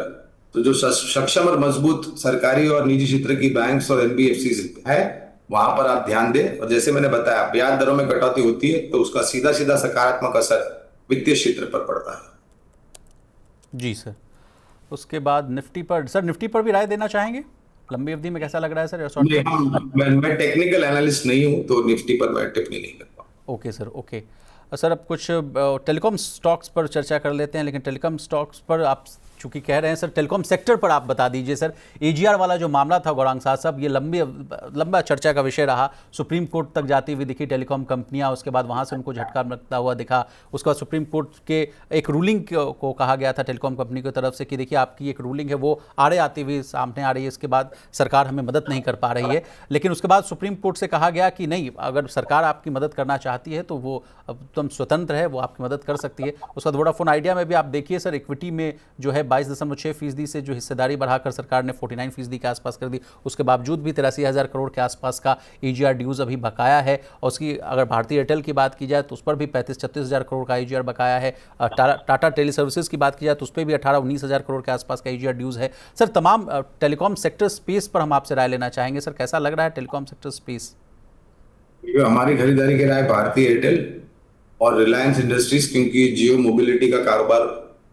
तो जो सक्षम और मजबूत सरकारी और निजी क्षेत्र की बैंक्स और एनबीएफसी है वहां पर आप ध्यान दें। और जैसे मैंने बताया, ब्याज दरों में कटौती होती है तो उसका सीधा सीधा सकारात्मक असर वित्तीय क्षेत्र पर पड़ता है। जी सर, उसके बाद निफ्टी पर सर, निफ्टी पर भी राय देना चाहेंगे? लंबी अवधि में कैसा लग रहा है सर? मैं टेक्निकल एनालिस्ट नहीं हूं तो निफ्टी पर मैं टिप्पणी नहीं करता। Okay sir, okay sir. अब कुछ टेलीकॉम स्टॉक्स पर चर्चा कर लेते हैं, लेकिन टेलीकॉम स्टॉक्स पर आप चूंकि कह रहे हैं सर, टेलीकॉम सेक्टर पर आप बता दीजिए सर। एजीआर वाला जो मामला था गौरांग साहब, ये लंबा चर्चा का विषय रहा। सुप्रीम कोर्ट तक जाती हुई दिखी टेलीकॉम कंपनियां, उसके बाद वहां से उनको झटका लगता हुआ दिखा। उसके बाद सुप्रीम कोर्ट के एक रूलिंग को कहा गया था टेलीकॉम कंपनी की तरफ से कि देखिए आपकी एक रूलिंग है वो आड़े आती हुई सामने आ रही है, इसके बाद सरकार हमें मदद नहीं कर पा रही है। लेकिन उसके बाद सुप्रीम कोर्ट से कहा गया कि नहीं, अगर सरकार आपकी मदद करना चाहती है तो वो एकदम स्वतंत्र है, वो आपकी मदद कर सकती है। उसके बाद वोडाफोन आइडिया में भी आप देखिए सर, इक्विटी में जो है 22.6% से जो हिस्सेदारी बढ़ाकर सरकार ने 49% के आसपास कर दी, उसके बावजूद भी 83,000 करोड़ के आसपास का ईजीआर ड्यूज अभी बकाया है। और उसकी अगर भारतीय एयरटेल की बात की जाए तो उस पर भी 35-36,000 करोड़ का ईजीआर बकाया है। टाटा टेली सर्विसेज की बात की जाए तो उस पर भी 18-19,000 करोड़ के आसपास का ईजीआर ड्यूज है। सर तमाम टेलीकॉम सेक्टर स्पेस पर हम आपसे राय लेना चाहेंगे। सर कैसा लग रहा है टेलीकॉम सेक्टर स्पेस? हमारी खरीदारी के राय भारतीय एयरटेल और रिलायंस इंडस्ट्रीज, क्योंकि जियो मोबिलिटी का कारोबार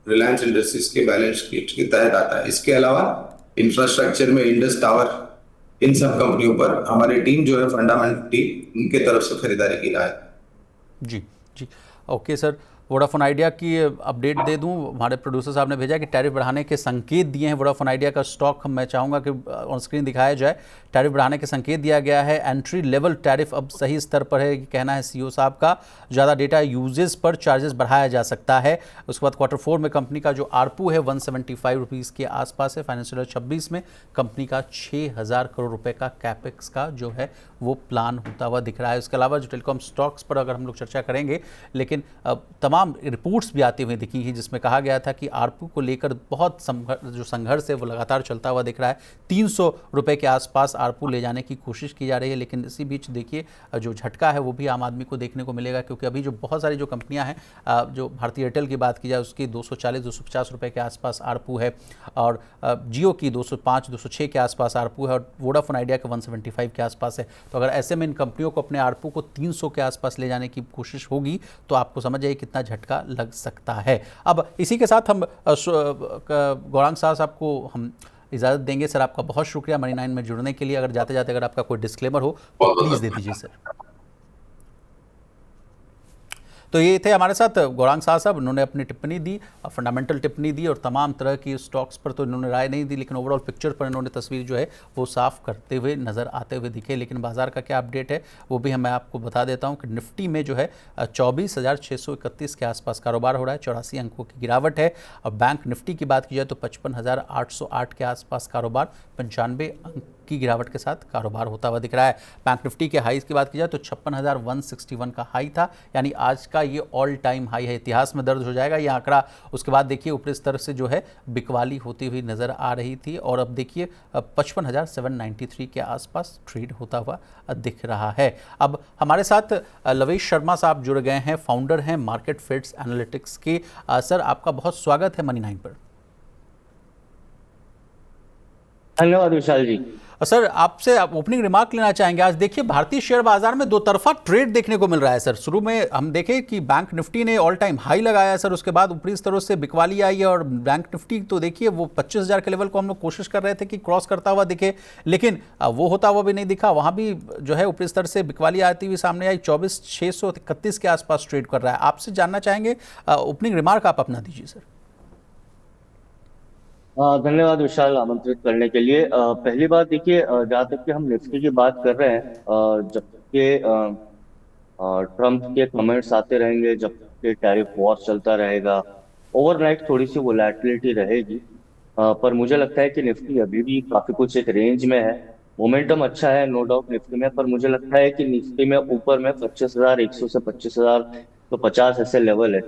रिलायंस इंडस्ट्रीज के बैलेंस शीट के तहत आता है। इसके अलावा इंफ्रास्ट्रक्चर में इंडस टावर, इन सब कंपनियों पर हमारी टीम जो है फंडामेंटली उनके तरफ से खरीदारी की राय। जी जी, ओके सर। वोडाफोन आइडिया की अपडेट दे दूं, हमारे प्रोड्यूसर साहब ने भेजा कि टैरिफ बढ़ाने के संकेत दिए हैं। वोडाफोन आइडिया का स्टॉक मैं चाहूँगा कि ऑन स्क्रीन दिखाया जाए। टैरिफ बढ़ाने के संकेत दिया गया है। एंट्री लेवल टैरिफ अब सही स्तर पर है, कहना है सीईओ साहब का। ज़्यादा डेटा यूजेस पर चार्जेस बढ़ाया जा सकता है। उसके बाद Q4 में कंपनी का जो आरपू है 175 रुपीज़ के आसपास है। फाइनेंशियल ईयर 26 में कंपनी का 6,000 करोड़ रुपए का कैपेक्स का जो है वो प्लान होता हुआ दिख रहा है। उसके अलावा जो टेलीकॉम स्टॉक्स पर अगर हम लोग चर्चा करेंगे, लेकिन तमाम रिपोर्ट्स भी आती हुई दिखी हैं जिसमें कहा गया था कि आरपू को लेकर बहुत जो संघर्ष है वो लगातार चलता हुआ दिख रहा है। 300 रुपए के आसपास आरपू ले जाने की कोशिश की जा रही है, लेकिन इसी बीच देखिए जो झटका है वो भी आम आदमी को देखने को मिलेगा, क्योंकि अभी जो बहुत सारी जो कंपनियां हैं, जो भारतीय एयरटेल की बात की जाए उसकी 240-250 रुपए के आसपास आरपू है, और जियो की 205-206 के आसपास आरपू है, और वोडाफोन आइडिया के 175 के आसपास है। तो अगर ऐसे में इन कंपनियों को अपने आरपू को 300 के आसपास ले जाने की कोशिश होगी तो आपको समझ जाइए कितना झटका लग सकता है। अब इसी के साथ हम गौरांग साहब को हम इजाज़त देंगे। सर आपका बहुत शुक्रिया मनी 9 में जुड़ने के लिए। अगर जाते जाते अगर आपका कोई डिस्क्लेमर हो तो प्लीज़ दे दीजिए सर। तो ये थे हमारे साथ गौरांग साहब। उन्होंने अपनी टिप्पणी दी, फंडामेंटल टिप्पणी दी, और तमाम तरह की स्टॉक्स पर तो इन्होंने राय नहीं दी, लेकिन ओवरऑल पिक्चर पर इन्होंने तस्वीर जो है वो साफ करते हुए नज़र आते हुए दिखे। लेकिन बाजार का क्या अपडेट है वो भी मैं आपको बता देता हूँ कि निफ्टी में जो है 24,631 के आसपास कारोबार हो रहा है, 84 अंकों की गिरावट है। और बैंक निफ्टी की बात की जाए तो 55,808 के आसपास कारोबार, 95 अंक की गिरावट के साथ कारोबार होता हुआ दिख रहा है। बैंक निफ्टी के हाईज की बात की जाए तो 56,161 का हाई था, यानी आज का ये ऑल टाइम हाई है। इतिहास में दर्ज हो जाएगा ये आंकड़ा। उसके बाद देखिए ऊपरी स्तर से जो है बिकवाली होती हुई नजर आ रही थी, और अब देखिए 55,793 के आसपास ट्रेड होता हुआ दिख रहा है। अब हमारे साथ लवेश शर्मा साहब जुड़ गए हैं, फाउंडर हैं मार्केट फिट्स एनालिटिक्स के। सर आपका बहुत स्वागत है मनी 9 पर। धन्यवाद विशाल जी। सर आपसे ओपनिंग रिमार्क लेना चाहेंगे। आज देखिए भारतीय शेयर बाजार में दो तरफा ट्रेड देखने को मिल रहा है सर। शुरू में हम देखें कि बैंक निफ्टी ने ऑल टाइम हाई लगाया सर, उसके बाद ऊपरी स्तरों से बिकवाली आई है, और बैंक निफ्टी तो देखिए वो 25,000 के लेवल को हम लोग कोशिश कर रहे थे कि क्रॉस करता हुआ दिखे, लेकिन वो होता हुआ भी नहीं दिखा। वहाँ भी जो है ऊपरी स्तर से बिकवाली आती हुई सामने आई, 24,631 के आसपास ट्रेड कर रहा है। आपसे जानना चाहेंगे, ओपनिंग रिमार्क आप अपना दीजिए सर। धन्यवाद विशाल आमंत्रित करने के लिए। पहली बात देखिए, जहाँ तक कि हम निफ्टी की बात कर रहे हैं, जब के ट्रम्प के कमेंट्स आते रहेंगे, जब के टैरिफ वॉर चलता रहेगा, ओवरनाइट थोड़ी सी वोलेटिलिटी रहेगी। पर मुझे लगता है कि निफ्टी अभी भी काफी कुछ एक रेंज में है। मोमेंटम अच्छा है नो डाउट निफ्टी में, पर मुझे लगता है कि निफ्टी में ऊपर में 25,100 से 25,050 ऐसे लेवल है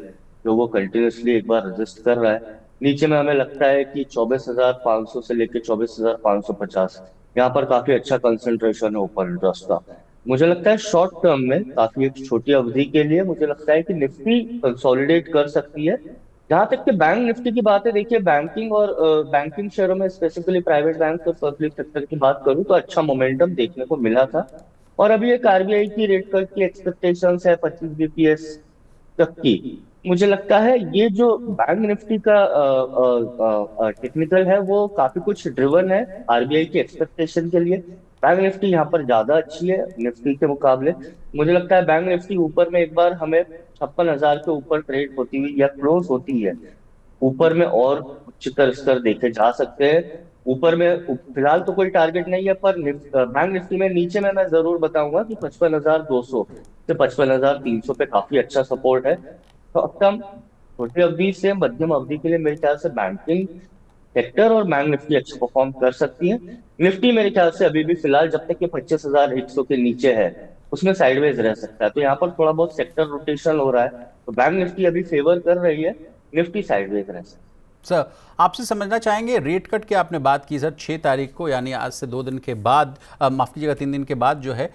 जो वो कंटिन्यूसली एक बार रजिस्ट कर रहा है। नीचे में हमें लगता है कि 24,500 से लेकर 24,550 यहाँ पर काफी अच्छा कंसंट्रेशन है ऊपर इंटरेस्ट का। मुझे लगता है शॉर्ट टर्म में काफी एक छोटी अवधि के लिए मुझे लगता है कि निफ्टी कंसोलिडेट कर सकती है। जहां तक कि बैंक निफ्टी की बात है, देखिए बैंकिंग और बैंकिंग शेयरों में स्पेसिफिकली प्राइवेट बैंक और पब्लिक सेक्टर की बात करूं तो अच्छा मोमेंटम देखने को मिला था। और अभी एक आरबीआई की रेट कट की एक्सपेक्टेशंस है 25 बीपीएस तक की। मुझे लगता है ये जो बैंक निफ्टी का टेक्निकल है वो काफी कुछ ड्रिवन है आरबीआई की एक्सपेक्टेशन के लिए। बैंक निफ्टी यहाँ पर ज्यादा अच्छी है निफ्टी के मुकाबले। मुझे लगता है बैंक निफ्टी ऊपर में एक बार हमें 56,000 के ऊपर ट्रेड होती हुई या क्लोज होती है, ऊपर में और उच्चतर स्तर देखे जा सकते हैं। ऊपर में फिलहाल तो कोई टारगेट नहीं है, पर बैंक निफ्टी में नीचे में मैं जरूर बताऊंगा कि 55,200 से 55,300 पे काफी अच्छा सपोर्ट है। तो अब हम छोटी अवधि से मध्यम अवधि के लिए मेरे ख्याल से बैंकिंग सेक्टर और बैंक निफ्टी अच्छा परफॉर्म कर सकती है। निफ्टी मेरे ख्याल से अभी भी फिलहाल जब तक ये 25,100 के नीचे है उसमें साइडवेज रह सकता है। तो यहाँ पर थोड़ा बहुत सेक्टर रोटेशन हो रहा है, तो बैंक निफ्टी अभी फेवर कर रही है, निफ्टी साइडवेज रह सकता है। सर, आपसे समझना चाहेंगे रेट कट की आपने बात की सर 6 तारीख को, यानी आज से 2 दिन के बाद, माफ़ कीजिएगा 3 दिन के बाद जो है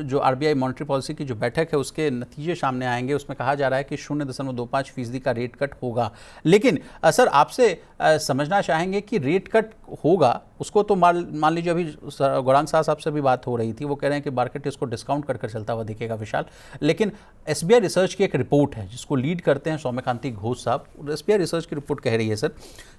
जो आरबीआई मॉनेटरी पॉलिसी की जो बैठक है उसके नतीजे सामने आएंगे। उसमें कहा जा रहा है कि 0.25% का रेट कट होगा। लेकिन सर आपसे समझना चाहेंगे कि रेट कट होगा उसको तो मान लीजिए, अभी गौरांग साहब से भी बात हो रही थी, वो कह रहे हैं कि मार्केट इसको डिस्काउंट कर चलता हुआ दिखेगा विशाल। लेकिन एसबीआई रिसर्च की एक रिपोर्ट है जिसको लीड करते हैं सौम्यकांति घोष साहब, एसबीआई रिसर्च की रिपोर्ट कह रही है सर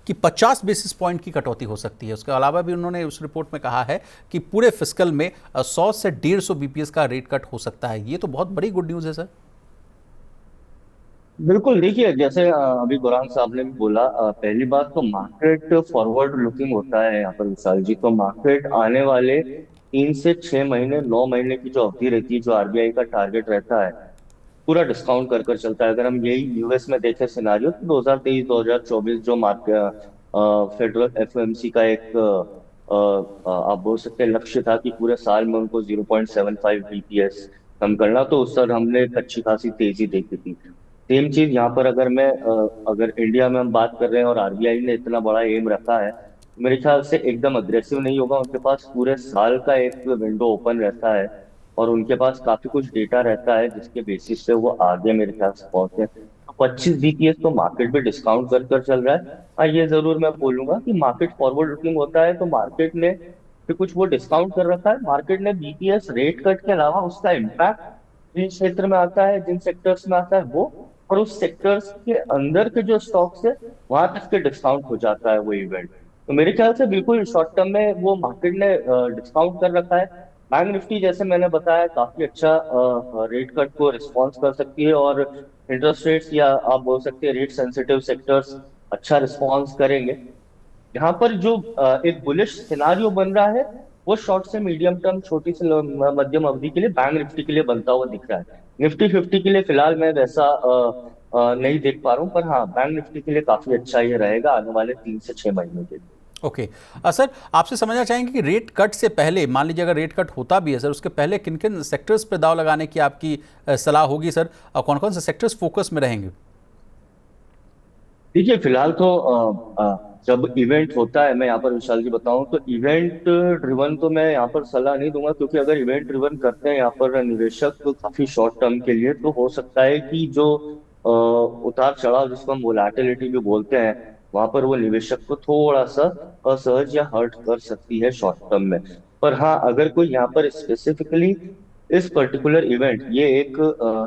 कि 50 बेसिस पॉइंट की कटौती हो सकती है। उसके अलावा भी उन्होंने उस रिपोर्ट में कहा है कि पूरे फिस्कल में 100 से 150 बीपीएस का रेट कट हो सकता है। ये तो बहुत बड़ी गुड न्यूज़ है सर। बिल्कुल, देखिए जैसे अभी बुरहान साहब ने भी बोला, पहली बात तो मार्केट फॉरवर्ड लुकिंग होता है यहाँ पर विशाल जी। तो मार्केट आने वाले 3 से 6 महीने, 9 महीने की जो अवधि रहती है, जो आरबीआई का टारगेट रहता है, पूरा डिस्काउंट कर चलता है। अगर हम यही यूएस में देखें सिनारियो, तो 2023-2024 जो मार्केट फेडरल एफओएमसी का एक आप बोल सकते हैं लक्ष्य था कि पूरे साल में उनको 0.75 बीपीएस कम करना, तो उस पर हमने एक अच्छी खासी तेजी देखी थी। सेम चीज यहाँ पर अगर इंडिया में हम बात कर रहे हैं और आरबीआई ने इतना बड़ा एम रखा है, मेरे ख्याल से एकदम अग्रेसिव नहीं होगा। उनके पास पूरे साल का एक विंडो ओपन रहता है और उनके पास काफी कुछ डेटा रहता है जिसके बेसिस पे वो आगे मेरे ख्याल से पहुंचे। तो 25 बीपीएस तो मार्केट भी डिस्काउंट कर चल रहा है। हाँ, ये जरूर मैं बोलूंगा कि मार्केट फॉरवर्ड लुकिंग होता है, तो मार्केट ने भी कुछ वो डिस्काउंट कर रखा है। मार्केट ने बीपीएस रेट कट के अलावा उसका इम्पैक्ट जिन क्षेत्र में आता है, जिन सेक्टर्स में आता है वो, और उस सेक्टर्स के अंदर के जो स्टॉक्स है वहां तक के डिस्काउंट हो जाता है वो इवेंट। तो मेरे ख्याल से बिल्कुल शॉर्ट टर्म में वो मार्केट ने डिस्काउंट कर रखा है। बैंक निफ्टी जैसे मैंने बताया काफी अच्छा रेट कट को रिस्पॉन्स कर सकती है, और इंटरेस्ट रेट्स या आप बोल सकते हैं रेट सेंसिटिव सेक्टर्स अच्छा रिस्पॉन्स करेंगे। यहाँ पर जो एक बुलिश सिनारियो बन रहा है, वो शॉर्ट से मीडियम टर्म, छोटी से मध्यम अवधि के लिए बैंक निफ्टी के लिए बनता हुआ दिख रहा है। निफ्टी 50 के लिए फिलहाल मैं वैसा नहीं देख पा रहा हूँ, पर हाँ बैंक निफ्टी के लिए काफी अच्छा ये रहेगा आने वाले 3 से 6 महीनों के लिए। ओके। सर आपसे समझना चाहेंगे कि रेट कट से पहले, मान लीजिए अगर रेट कट होता भी है सर, उसके पहले किन किन सेक्टर्स पर दाव लगाने की आपकी सलाह होगी सर, और कौन कौन से सेक्टर्स फोकस में रहेंगे? देखिए फिलहाल तो जब इवेंट होता है, मैं यहाँ पर विशाल जी बताऊं तो इवेंट ड्रिवन तो मैं यहाँ पर सलाह नहीं दूंगा, क्योंकि अगर इवेंट ड्रिवन करते हैं यहाँ पर निवेशक तो काफी शॉर्ट टर्म के लिए, तो हो सकता है कि जो उतार चढ़ाव जिसको हम वोलेटिलिटी भी बोलते हैं, वहां पर वो निवेशक को थोड़ा सा असहज या हर्ट कर सकती है शॉर्ट टर्म में। पर हाँ, अगर कोई यहाँ पर स्पेसिफिकली इस पर्टिकुलर इवेंट, ये एक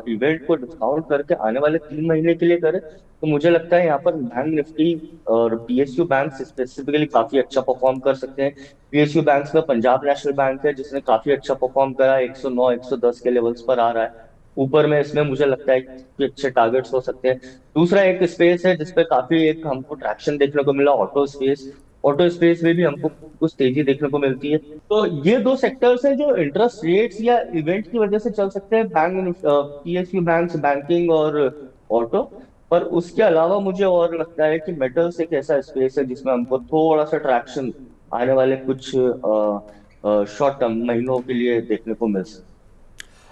इवेंट को डिस्काउंट करके आने वाले 3 महीने के लिए करे, तो मुझे लगता है यहाँ पर बैंक निफ्टी और पीएसयू बैंक स्पेसिफिकली काफी अच्छा परफॉर्म कर सकते हैं। पीएसयू बैंक में पंजाब नेशनल बैंक है जिसने काफी अच्छा परफॉर्म करा, 109 110 के लेवल्स पर आ रहा है ऊपर में। इसमें मुझे लगता है कि अच्छे टारगेट्स हो सकते हैं। दूसरा एक स्पेस है जिसपे काफी एक हमको ट्रैक्शन देखने को मिला, ऑटो स्पेस। ऑटो स्पेस में भी हमको कुछ तेजी देखने को मिलती है। तो ये दो सेक्टर्स हैं जो इंटरेस्ट रेट्स या इवेंट की वजह से चल सकते हैं, बैंक पीएसयू बैंक, बैंकिंग और ऑटो। पर उसके अलावा मुझे और लगता है कि मेटल्स एक ऐसा स्पेस है जिसमें हमको थोड़ा सा ट्रैक्शन आने वाले कुछ शॉर्ट टर्म महीनों के लिए देखने को मिल सकता है।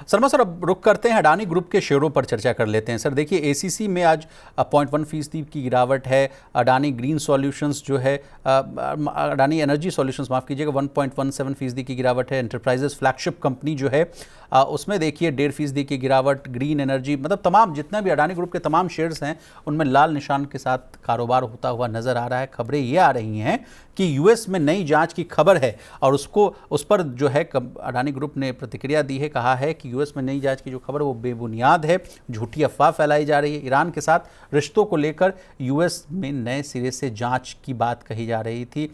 शर्मा सर, अब रुक करते हैं अडानी ग्रुप के शेयरों पर चर्चा कर लेते हैं सर। देखिए एसीसी में आज 0.1% की गिरावट है। अडानी ग्रीन सॉल्यूशंस जो है, अडानी एनर्जी सॉल्यूशंस माफ़ कीजिएगा, 1.17% की गिरावट है। एंटरप्राइजेस फ्लैगशिप कंपनी जो है उसमें देखिए 1.5% की गिरावट। ग्रीन एनर्जी, मतलब तमाम जितने भी अडानी ग्रुप के तमाम शेयर्स हैं उनमें लाल निशान के साथ कारोबार होता हुआ नजर आ रहा है। खबरें ये आ रही हैं कि यूएस में नई जांच की खबर है और उस पर जो है अडानी ग्रुप ने प्रतिक्रिया दी है, कहा है कि यूएस में नई जांच की जो खबर वो बेबुनियाद है, झूठी अफवाह फैलाई जा रही है। ईरान के साथ रिश्तों को लेकर यूएस में नए सिरे से जांच की बात कही जा रही थी।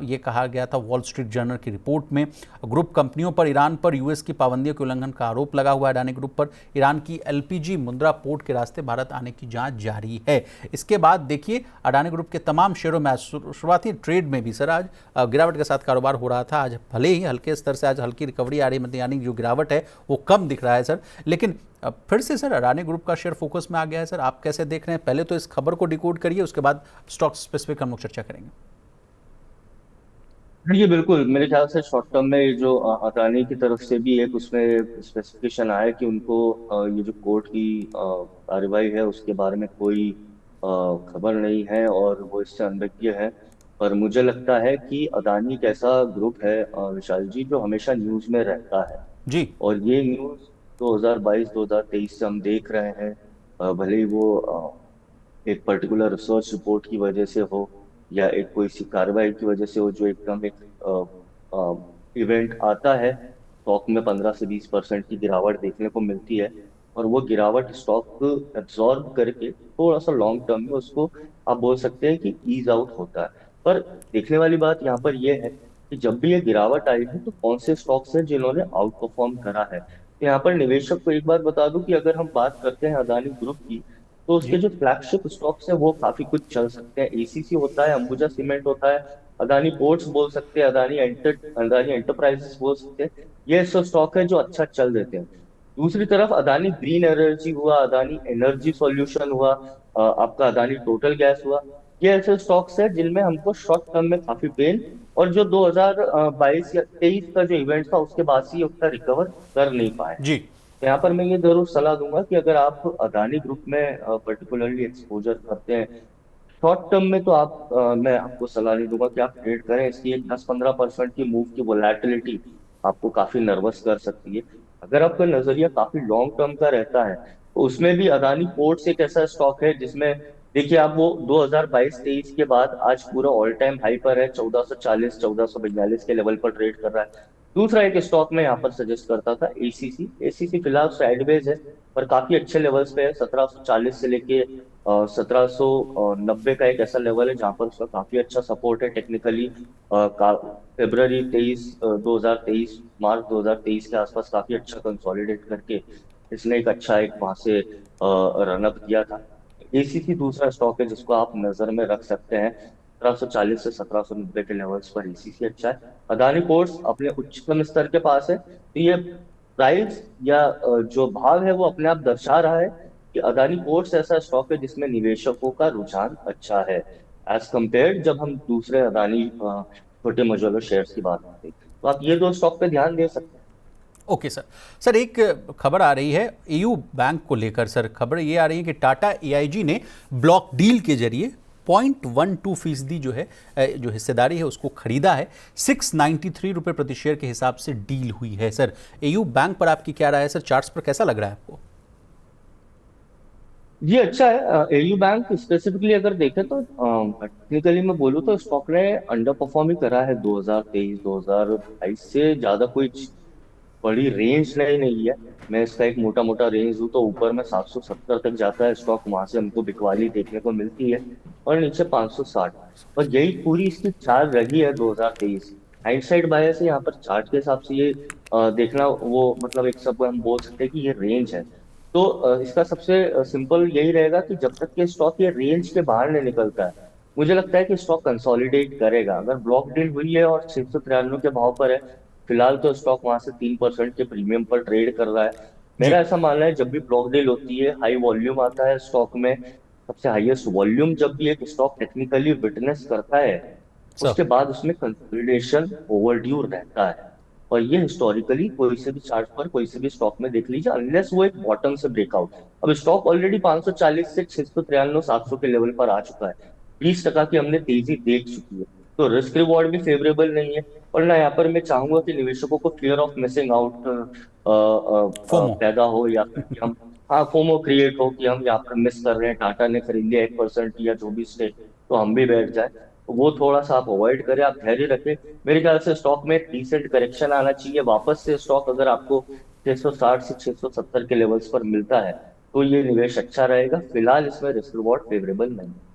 ये कहा गया था वॉल स्ट्रीट जर्नल की रिपोर्ट में। ग्रुप कंपनियों पर ईरान पर यूएस की पाबंदियों के उल्लंघन का आरोप लगा हुआ है अडानी ग्रुप पर। ईरान की एलपीजी मुंद्रा पोर्ट के रास्ते भारत आने की जांच जारी है। इसके बाद देखिए अडानी ग्रुप के तमाम शेयरों में शुरुआती ट्रेड में भी सर आज गिरावट के साथ कारोबार हो रहा था। आज भले ही हल्के स्तर से आज हल्की रिकवरी आ रही है, मतलब यानी जो गिरावट है वो कम दिख रहा है सर, लेकिन फिर से सर अडानी ग्रुप का शेयर फोकस में आ गया है सर। आप कैसे देख रहे हैं? पहले तो इस खबर को डिकोड करिए, उसके बाद स्टॉक स्पेसिफिक हम लोग चर्चा करेंगे। देखिए बिल्कुल, मेरे ख्याल से शॉर्ट टर्म में ये जो अदानी की तरफ से भी एक उसमें स्पेसिफिकेशन आया कि उनको ये जो कोर्ट की कार्रवाई है उसके बारे में कोई खबर नहीं है और वो इससे अनभिज्ञ है। पर मुझे लगता है कि अदानी एक ऐसा ग्रुप है विशाल जी, जो हमेशा न्यूज में रहता है। जी। और ये न्यूज 2022-2023 से हम देख रहे हैं। भले ही वो एक पर्टिकुलर रिसर्च रिपोर्ट की वजह से हो या एक कोई सी कार्रवाई की वजह से हो, जो एकदम एक इवेंट आता है, स्टॉक में 15 से 20% की गिरावट देखने को मिलती है। और वो गिरावट स्टॉक एब्जॉर्ब करके थोड़ा सा लॉन्ग टर्म में उसको आप बोल सकते हैं कि ईज आउट होता है। पर देखने वाली बात यहाँ पर यह है कि जब भी ये गिरावट आई है तो कौन से स्टॉक्स हैं जिन्होंने आउट परफॉर्म करा है। तो यहाँ पर निवेशक को एक बात बता दूं कि अगर हम बात करते हैं अदानी ग्रुप की, तो उसके जी। जो फ्लैगशिप स्टॉक्स है वो काफी कुछ चल सकते हैं। एसीसी होता है, अंबुजा सीमेंट होता है, अदानी पोर्ट्स बोल सकते हैं, अदानी एंटरप्राइजेस बोल सकते हैं। ये सब स्टॉक है जो अच्छा चल देते हैं। दूसरी तरफ अदानी ग्रीन एनर्जी हुआ, अदानी एनर्जी सॉल्यूशन हुआ, आपका अदानी टोटल गैस हुआ। ये ऐसे स्टॉक्स है जिनमें हमको शॉर्ट टर्म में काफी पेन, और जो 2022 या 23 का जो इवेंट था उसके बाद से ये उतना रिकवर कर नहीं पाए। जी। तो यहाँ पर मैं ये जरूर सलाह दूंगा कि अगर आप अदानी ग्रुप में पर्टिकुलरली एक्सपोजर करते हैं शॉर्ट टर्म में, तो मैं आपको सलाह नहीं दूंगा कि आप ट्रेड करें। इसकी एक 10-15% की मूव की वोलेटिलिटी आपको काफी नर्वस कर सकती है। अगर आपका नजरिया काफी लॉन्ग टर्म का रहता है तो उसमें भी अदानी पोर्ट्स एक ऐसा स्टॉक है जिसमें देखिए आप, वो 2022-23 के बाद आज पूरा ऑल टाइम हाई पर है, 1440 1442 के लेवल पर ट्रेड कर रहा है। दूसरा एक स्टॉक मैं यहाँ पर सजेस्ट करता था, एसीसी। एसीसी फिलहाल साइडवेज है पर काफी अच्छे लेवल्स पे है। 1740 से लेके 1790 का एक ऐसा लेवल है जहां पर उसका काफी अच्छा सपोर्ट है टेक्निकली। फेब्रवरी 2023, मार्च 2023 के आसपास काफी अच्छा कंसोलिडेट करके इसने एक अच्छा एक वहां से रनअप दिया था। एसीसी दूसरा स्टॉक है जिसको आप नजर में रख सकते हैं। 1740 से 1790 के लेवल्स पर एसीसी अच्छा है। अदानी पोर्ट्स अपने उच्चतम स्तर के पास है, तो ये प्राइस या जो भाव है वो अपने आप दर्शा रहा है कि अदानी पोर्ट्स ऐसा स्टॉक है जिसमें निवेशकों का रुझान अच्छा है, एज कंपेयर जब हम दूसरे अदानी छोटे मझोले शेयर्स की बात करते हैं। तो आप ये दो स्टॉक पे ध्यान दे सकते हैं। Okay sir. सर एक खबर आ रही है एयू बैंक को लेकर। सर खबर ये आ रही है कि टाटा एआईजी ने ब्लॉक डील के जरिए 0.12% जो है जो हिस्सेदारी है उसको खरीदा है। 693 रुपये प्रति शेयर के हिसाब से डील हुई है। सर एयू बैंक पर आपकी क्या राय है? सर चार्ट्स पर कैसा लग रहा है आपको? ये अच्छा है। एयू बैंक स्पेसिफिकली अगर देखें तो टेक्निकली मैं बोलूँ तो स्टॉक ने अंडर परफॉर्म ही करा है 2023 2022 से। ज्यादा कोई बड़ी रेंज नहीं है। मैं इसका एक मोटा मोटा रेंज दूं तो ऊपर में 770 तक जाता है स्टॉक, वहां से हमको बिकवाली देखने को मिलती है, और नीचे 560। और यही पूरी इसकी चाल रही है 2023। हाइंडसाइड बायस है यहाँ पर चार्ट के हिसाब से ये देखना, वो मतलब एक सब हम बोल सकते हैं कि ये रेंज है। तो इसका सबसे सिंपल यही रहेगा कि जब तक ये स्टॉक ये रेंज के बाहर नहीं निकलता है, मुझे लगता है कि स्टॉक कंसोलिडेट करेगा। अगर ब्लॉक डील हुई है और 693 के भाव पर है, फिलहाल तो स्टॉक वहां से 3% के प्रीमियम पर ट्रेड कर रहा है। जी। मेरा ऐसा मानना है जब भी ब्लॉक डील होती है, हाई वॉल्यूम आता है स्टॉक में, सबसे हाईएस्ट वॉल्यूम जब भी एक स्टॉक टेक्निकली विटनेस करता है, सर। उसके बाद उसमें कंसोलिडेशन ओवरड्यू रहता है। और ये हिस्टोरिकली कोई से भी चार्ट पर कोई से भी स्टॉक में देख लीजिए, अनलेस वो एक बॉटम से ब्रेकआउट। अब स्टॉक ऑलरेडी 540 से 693 700 के लेवल पर आ चुका है। 20% की हमने तेजी देख चुकी है। तो रिस्क रिवॉर्ड भी फेवरेबल नहीं है। और ना यहाँ पर मैं चाहूंगा कि निवेशकों को fear of missing out FOMO. पैदा हो, या फिर कि हम, हाँ, फोमो क्रिएट हो कि हम यहाँ पर मिस कर रहे हैं, टाटा ने खरीद लिया 1% या जो भी स्टेक, तो हम भी बैठ जाए। तो वो थोड़ा सा आप अवॉइड करें, आप धैर्य रखें। मेरे ख्याल से स्टॉक में डिसेंट करेक्शन आना चाहिए वापस से। स्टॉक अगर आपको 660 से 670 के लेवल्स पर मिलता है तो ये निवेश अच्छा रहेगा। फिलहाल इसमें रिस्क रिवॉर्ड फेवरेबल नहीं है।